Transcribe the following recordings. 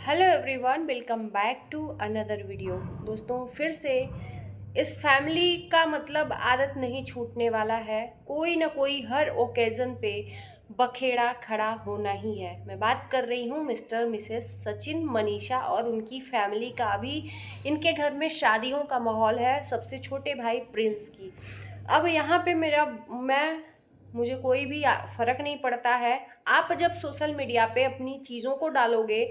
Hello everyone, welcome back to another video. दोस्तों, फिर से इस फैमिली का मतलब आदत नहीं छूटने वाला है। कोई ना कोई हर ओकेज़न पे बखेड़ा खड़ा होना ही है। मैं बात कर रही हूँ मिस्टर मिसेस सचिन, मनीषा और उनकी फैमिली का। अभी इनके घर में शादियों का माहौल है, सबसे छोटे भाई प्रिंस की। अब यहाँ पे मुझे कोई भी फ़र्क नहीं पड़ता है। आप जब सोशल मीडिया पे अपनी चीज़ों को डालोगे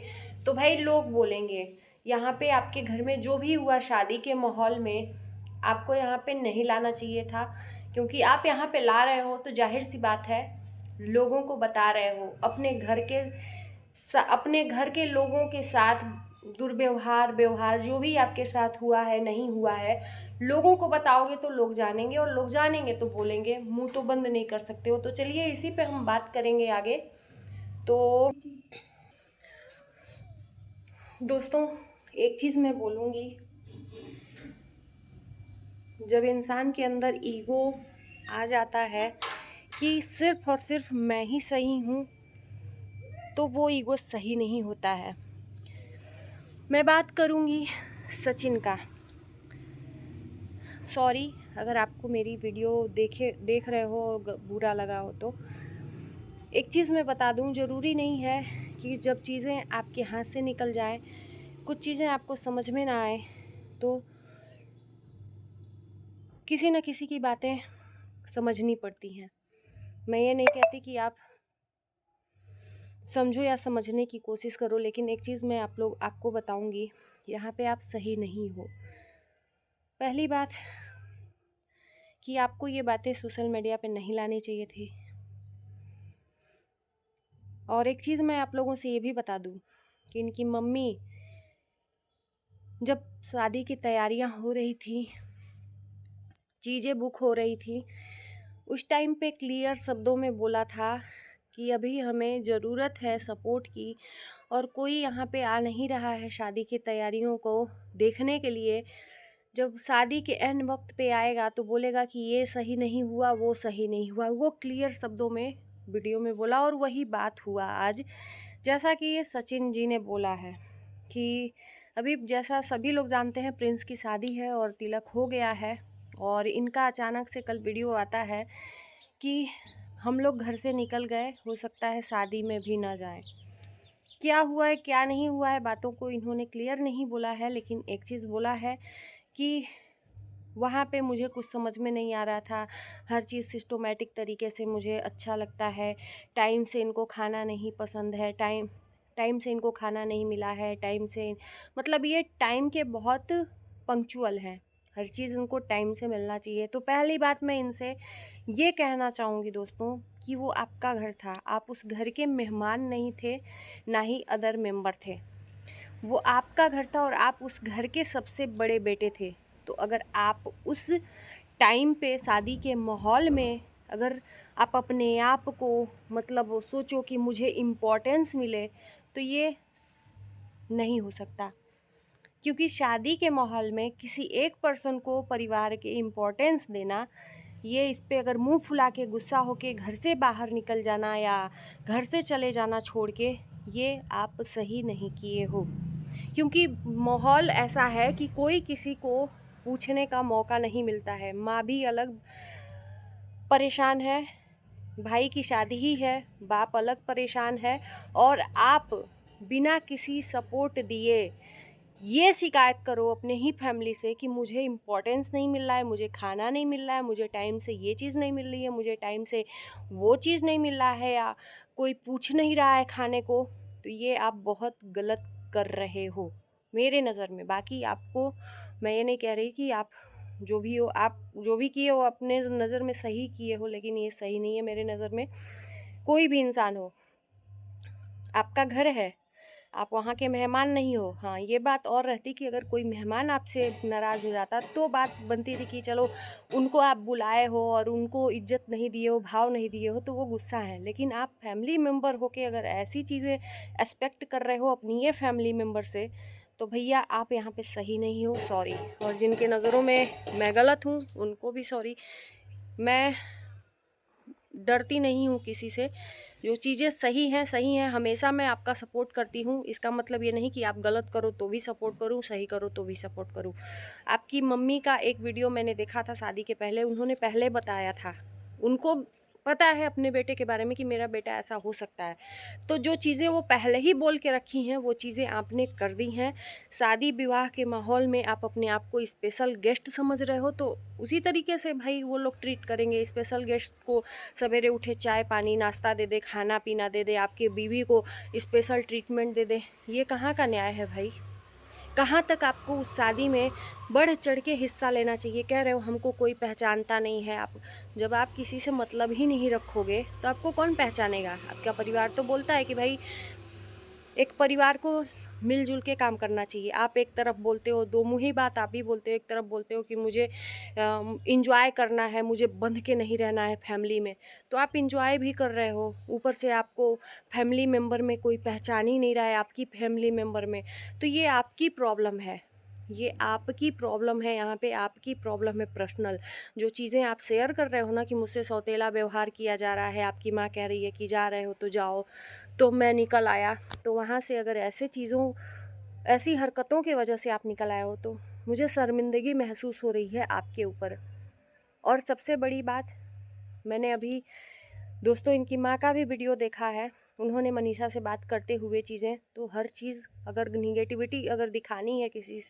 तो भाई लोग बोलेंगे। यहाँ पे आपके घर में जो भी हुआ शादी के माहौल में, आपको यहाँ पे नहीं लाना चाहिए था, क्योंकि आप यहाँ पे ला रहे हो तो जाहिर सी बात है लोगों को बता रहे हो। अपने घर के लोगों के साथ दुर्व्यवहार व्यवहार जो भी आपके साथ हुआ है नहीं हुआ है, लोगों को बताओगे तो लोग जानेंगे, और लोग जानेंगे तो बोलेंगे। मुंह तो बंद नहीं कर सकते हो। तो चलिए इसी पे हम बात करेंगे आगे। तो दोस्तों, एक चीज़ मैं बोलूँगी, जब इंसान के अंदर ईगो आ जाता है कि सिर्फ और सिर्फ मैं ही सही हूँ, तो वो ईगो सही नहीं होता है। मैं बात करूँगी सचिन का। सॉरी अगर आपको मेरी वीडियो देख रहे हो बुरा लगा हो तो। एक चीज़ मैं बता दूँ, ज़रूरी नहीं है कि जब चीज़ें आपके हाथ से निकल जाएं, कुछ चीज़ें आपको समझ में ना आए, तो किसी न किसी की बातें समझनी पड़ती हैं। मैं ये नहीं कहती कि आप समझो या समझने की कोशिश करो, लेकिन एक चीज़ मैं आपको बताऊंगी, यहाँ पे आप सही नहीं हो। पहली बात कि आपको ये बातें सोशल मीडिया पे नहीं लानी चाहिए थी। और एक चीज़ मैं आप लोगों से ये भी बता दूं कि इनकी मम्मी जब शादी की तैयारियां हो रही थी, चीज़ें बुक हो रही थी, उस टाइम पे क्लियर शब्दों में बोला था कि अभी हमें ज़रूरत है सपोर्ट की, और कोई यहाँ पे आ नहीं रहा है शादी की तैयारियों को देखने के लिए। जब शादी के एंड वक्त पे आएगा तो बोलेगा कि ये सही नहीं हुआ, वो सही नहीं हुआ। वो क्लियर शब्दों में वीडियो में बोला, और वही बात हुआ आज। जैसा कि ये सचिन जी ने बोला है कि अभी जैसा सभी लोग जानते हैं, प्रिंस की शादी है और तिलक हो गया है, और इनका अचानक से कल वीडियो आता है कि हम लोग घर से निकल गए, हो सकता है शादी में भी ना जाएं। क्या हुआ है क्या नहीं हुआ है, बातों को इन्होंने क्लियर नहीं बोला है, लेकिन एक चीज़ बोला है कि वहाँ पे मुझे कुछ समझ में नहीं आ रहा था। हर चीज़ सिस्टमैटिक तरीके से मुझे अच्छा लगता है। टाइम से इनको खाना नहीं पसंद है, टाइम टाइम से इनको खाना नहीं मिला है, टाइम से मतलब ये टाइम के बहुत पंक्चुअल हैं। हर चीज़ इनको टाइम से मिलना चाहिए। तो पहली बात मैं इनसे ये कहना चाहूँगी दोस्तों, कि वो आपका घर था, आप उस घर के मेहमान नहीं थे, ना ही अदर मेंबर थे। वो आपका घर था और आप उस घर के सबसे बड़े बेटे थे। तो अगर आप उस टाइम पे शादी के माहौल में, अगर आप अपने आप को मतलब सोचो कि मुझे इम्पोर्टेंस मिले, तो ये नहीं हो सकता। क्योंकि शादी के माहौल में किसी एक पर्सन को परिवार के इम्पोर्टेंस देना, ये इस पे अगर मुंह फुला के गुस्सा होके घर से बाहर निकल जाना या घर से चले जाना छोड़ के, ये आप सही नहीं किए हो। क्योंकि माहौल ऐसा है कि कोई किसी को पूछने का मौका नहीं मिलता है। माँ भी अलग परेशान है, भाई की शादी ही है, बाप अलग परेशान है, और आप बिना किसी सपोर्ट दिए ये शिकायत करो अपने ही फैमिली से कि मुझे इम्पोर्टेंस नहीं मिल रहा है, मुझे खाना नहीं मिल रहा है, मुझे टाइम से ये चीज़ नहीं मिल रही है, मुझे टाइम से वो चीज़ नहीं मिल रहा है, या कोई पूछ नहीं रहा है खाने को। तो ये आप बहुत गलत कर रहे हो मेरे नज़र में। बाकी आपको मैं ये नहीं कह रही कि आप जो भी हो, आप जो भी किए हो अपने नज़र में सही किए हो, लेकिन ये सही नहीं है मेरे नज़र में। कोई भी इंसान हो, आपका घर है, आप वहाँ के मेहमान नहीं हो। हाँ, ये बात और रहती कि अगर कोई मेहमान आपसे नाराज़ हो जाता तो बात बनती थी कि चलो उनको आप बुलाए हो और उनको इज्जत नहीं दिए हो, भाव नहीं दिए हो, तो वो गुस्सा है। लेकिन आप फैमिली मेम्बर हो के अगर ऐसी चीज़ें एक्सपेक्ट कर रहे हो अपनी ये फैमिली मेम्बर से, तो भैया आप यहाँ पे सही नहीं हो। सॉरी। और जिनके नज़रों में मैं गलत हूँ उनको भी सॉरी। मैं डरती नहीं हूँ किसी से, जो चीज़ें सही हैं, हमेशा मैं आपका सपोर्ट करती हूँ। इसका मतलब ये नहीं कि आप गलत करो तो भी सपोर्ट करूँ, सही करो तो भी सपोर्ट करूँ। आपकी मम्मी का एक वीडियो मैंने देखा था शादी के पहले, उन्होंने पहले बताया था। उनको पता है अपने बेटे के बारे में कि मेरा बेटा ऐसा हो सकता है। तो जो चीज़ें वो पहले ही बोल के रखी हैं, वो चीज़ें आपने कर दी हैं। शादी-विवाह के माहौल में आप अपने आप को स्पेशल गेस्ट समझ रहे हो, तो उसी तरीके से भाई वो लोग ट्रीट करेंगे। स्पेशल गेस्ट को सवेरे उठे चाय-पानी, नाश्ता दे दे, खाना-पीना दे दे, आपकी बीवी को स्पेशल ट्रीटमेंट दे दे। ये कहाँ का न्याय है भाई? कहाँ तक आपको उस शादी में बढ़ चढ़ के हिस्सा लेना चाहिए? कह रहे हो हमको कोई पहचानता नहीं है। आप जब आप किसी से मतलब ही नहीं रखोगे तो आपको कौन पहचानेगा? आपका परिवार तो बोलता है कि भाई एक परिवार को मिलजुल के काम करना चाहिए। आप एक तरफ बोलते हो, दो मुँही बात आप भी बोलते हो, एक तरफ बोलते हो कि मुझे एन्जॉय करना है, मुझे बंध के नहीं रहना है फैमिली में। तो आप एन्जॉय भी कर रहे हो, ऊपर से आपको फैमिली मेंबर में कोई पहचान ही नहीं रहा है आपकी फैमिली मेंबर में। तो ये आपकी प्रॉब्लम है। ये आपकी प्रॉब्लम है, यहाँ पे आपकी प्रॉब्लम है पर्सनल। जो चीज़ें आप शेयर कर रहे हो ना कि मुझसे सौतेला व्यवहार किया जा रहा है, आपकी माँ कह रही है कि जा रहे हो तो जाओ, तो मैं निकल आया। तो वहाँ से अगर ऐसी हरकतों की वजह से आप निकल आए हो तो मुझे शर्मिंदगी महसूस हो रही है आपके ऊपर। और सबसे बड़ी बात, मैंने अभी दोस्तों इनकी माँ का भी वीडियो देखा है। उन्होंने मनीषा से बात करते हुए चीज़ें, तो हर चीज़ अगर निगेटिविटी अगर दिखानी है किसी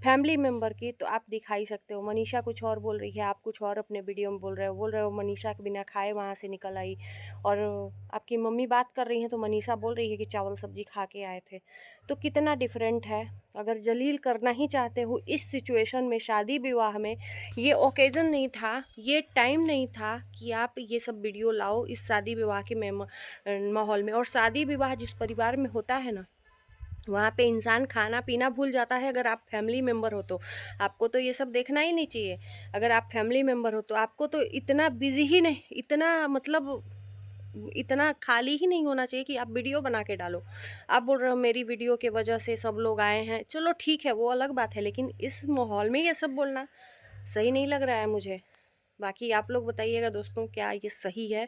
फैमिली मेम्बर की तो आप दिखा ही सकते हो। मनीषा कुछ और बोल रही है, आप कुछ और अपने वीडियो में बोल रहे हो मनीषा के बिना खाए वहाँ से निकल आई। और आपकी मम्मी बात कर रही हैं तो मनीषा बोल रही है कि चावल सब्जी खा के आए थे। तो कितना डिफरेंट है। अगर जलील करना ही चाहते हो इस सिचुएशन में, शादी विवाह में, ये ओकेज़न नहीं था, ये टाइम नहीं था कि आप ये सब वीडियो लाओ इस शादी विवाह के माहौल में। और शादी विवाह जिस परिवार में होता है ना, वहाँ पे इंसान खाना पीना भूल जाता है। अगर आप फैमिली मेम्बर हो तो आपको तो ये सब देखना ही नहीं चाहिए। अगर आप फैमिली मेम्बर हो तो आपको तो इतना बिजी ही नहीं, इतना मतलब इतना खाली ही नहीं होना चाहिए कि आप वीडियो बना के डालो। आप बोल रहे हो मेरी वीडियो के वजह से सब लोग आए हैं, चलो ठीक है वो अलग बात है, लेकिन इस माहौल में ये सब बोलना सही नहीं लग रहा है मुझे। बाकी आप लोग बताइएगा दोस्तों, क्या ये सही है?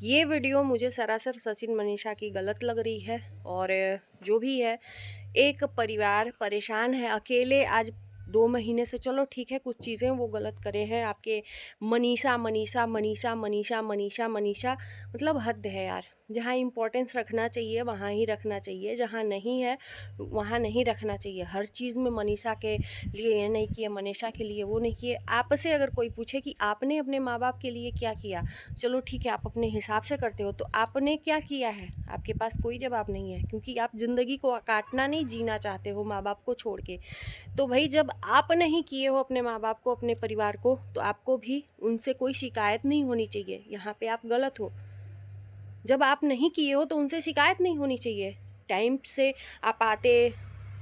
ये वीडियो मुझे सरासर सचिन मनीषा की गलत लग रही है। और जो भी है, एक परिवार परेशान है अकेले आज 2 महीने से। चलो ठीक है कुछ चीज़ें वो गलत करे हैं आपके मनीषा मनीषा मनीषा मनीषा मनीषा मनीषा, मतलब हद है यार। जहाँ इम्पोर्टेंस रखना चाहिए वहाँ ही रखना चाहिए, जहाँ नहीं है वहाँ नहीं रखना चाहिए। हर चीज़ में मनीषा के लिए ये नहीं किया, मनीषा के लिए वो नहीं किए। आपसे अगर कोई पूछे कि आपने अपने माँ बाप के लिए क्या किया, चलो ठीक है आप अपने हिसाब से करते हो, तो आपने क्या किया है? आपके पास कोई जवाब नहीं है, क्योंकि आप ज़िंदगी को काटना नहीं जीना चाहते हो माँ बाप को छोड़ के। तो भाई जब आप नहीं किए हो अपने माँ बाप को, अपने परिवार को, तो आपको भी उनसे कोई शिकायत नहीं होनी चाहिए। यहाँ पे आप गलत हो। जब आप नहीं किए हो तो उनसे शिकायत नहीं होनी चाहिए। टाइम से आप आते,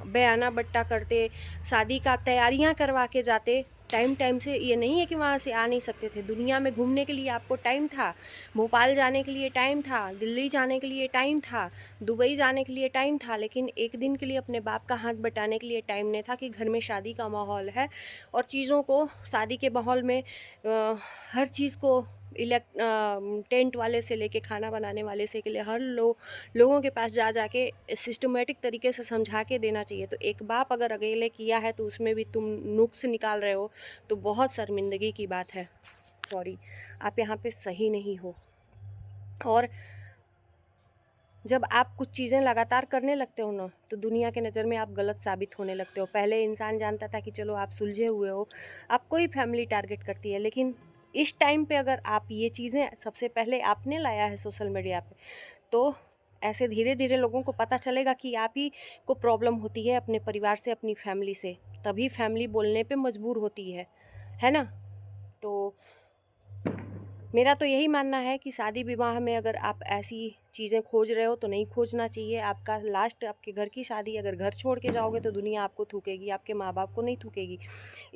बयाना बट्टा करते, शादी का तैयारियां करवा के जाते टाइम से। ये नहीं है कि वहाँ से आ नहीं सकते थे। दुनिया में घूमने के लिए आपको टाइम था, भोपाल जाने के लिए टाइम था, दिल्ली जाने के लिए टाइम था, दुबई जाने के लिए टाइम था, लेकिन एक दिन के लिए अपने बाप का हाथ बटाने के लिए टाइम नहीं था कि घर में शादी का माहौल है और चीज़ों को शादी के माहौल में हर चीज़ को टेंट वाले से लेके खाना बनाने वाले से के लिए हर लोगों के पास जा के सिस्टमेटिक तरीके से समझा के देना चाहिए। तो एक बाप अगर अकेले किया है तो उसमें भी तुम नुक्स निकाल रहे हो, तो बहुत शर्मिंदगी की बात है। सॉरी, आप यहाँ पे सही नहीं हो। और जब आप कुछ चीज़ें लगातार करने लगते हो ना, तो दुनिया के नज़र में आप गलत साबित होने लगते हो। पहले इंसान जानता था कि चलो आप सुलझे हुए हो, आपको ही फैमिली टारगेट करती है, लेकिन इस टाइम पे अगर आप ये चीज़ें सबसे पहले आपने लाया है सोशल मीडिया पे, तो ऐसे धीरे धीरे लोगों को पता चलेगा कि आप ही को प्रॉब्लम होती है अपने परिवार से, अपनी फैमिली से। तभी फैमिली बोलने पे मजबूर होती है ना? तो मेरा तो यही मानना है कि शादी विवाह में अगर आप ऐसी चीज़ें खोज रहे हो तो नहीं खोजना चाहिए। आपका लास्ट आपके घर की शादी, अगर घर छोड़ के जाओगे तो दुनिया आपको थूकेगी, आपके माँ बाप को नहीं थूकेगी।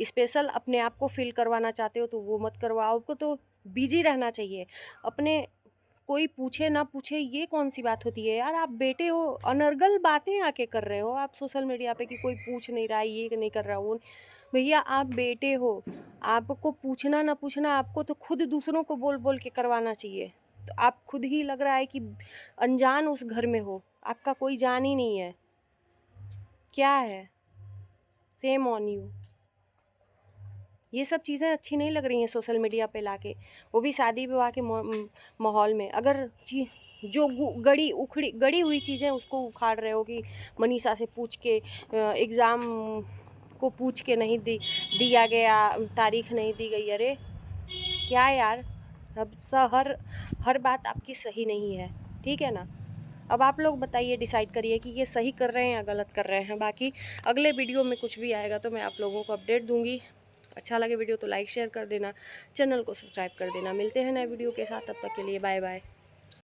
स्पेशल अपने आप को फील करवाना चाहते हो तो वो मत करवाओ। आपको तो बिजी रहना चाहिए अपने, कोई पूछे ना पूछे ये कौन सी बात होती है यार? आप बेटे हो, अनर्गल बातें आके कर रहे हो आप सोशल मीडिया पे कि कोई पूछ नहीं रहा है, ये नहीं कर रहा, वो भैया आप बेटे हो, आपको पूछना ना पूछना, आपको तो खुद दूसरों को बोल बोल के करवाना चाहिए। तो आप खुद ही लग रहा है कि अनजान उस घर में हो, आपका कोई जान ही नहीं है। क्या है? Same on you. ये सब चीज़ें अच्छी नहीं लग रही हैं सोशल मीडिया पे लाके, वो भी शादी विवाह के माहौल में। अगर जो गड़ी हुई चीज़ें उसको उखाड़ रहे हो कि मनीषा से पूछ के एग्ज़ाम को पूछ के नहीं दिया गया, तारीख नहीं दी गई। अरे क्या यार, अब हर बात आपकी सही नहीं है, ठीक है ना। अब आप लोग बताइए, डिसाइड करिए कि ये सही कर रहे हैं या गलत कर रहे हैं। बाकी अगले वीडियो में कुछ भी आएगा तो मैं आप लोगों को अपडेट दूंगी। अच्छा लगे वीडियो तो लाइक शेयर कर देना, चैनल को सब्सक्राइब कर देना। मिलते हैं नए वीडियो के साथ, तब तक के लिए बाय बाय।